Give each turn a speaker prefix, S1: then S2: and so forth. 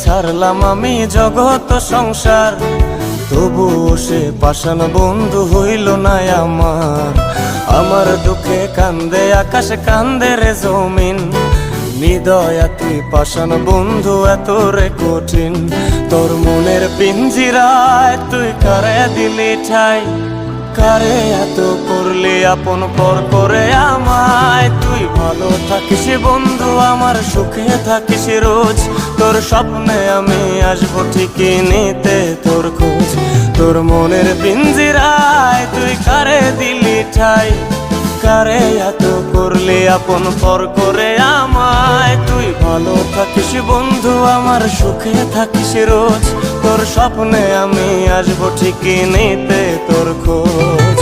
S1: ছাড়লাম আমি জগৎ সংসার, তবুও সে পাষাণ বন্ধু হইল না আমার। আমার দুঃখে কান্দে আকাশ, কান্দে রে জমিন, নিদয়া তুই পাষাণ বন্ধু এত রে কঠিন। তোর মনের পিঞ্জিরায় তুই কারে দিলি ঠাই, কারে এত করলি আপন পর করে আমায়। তুই ভালো থাকিস বন্ধু আমার, সুখে থাকিস রোজ, তোর স্বপ্নে আমি আসবো ঠিকই নিতে তোর খোঁজ। তোর মনের পিঞ্জিরায় তুই কারে দিলি ঠাই, কারে এত করলি আপন পর করে আমায়। তুই ভালো থাকিস বন্ধু আমার, সুখে থাকিস রোজ, তোর স্বপ্নে আমি আসবো ঠিকই নিতে তোর খোঁজ।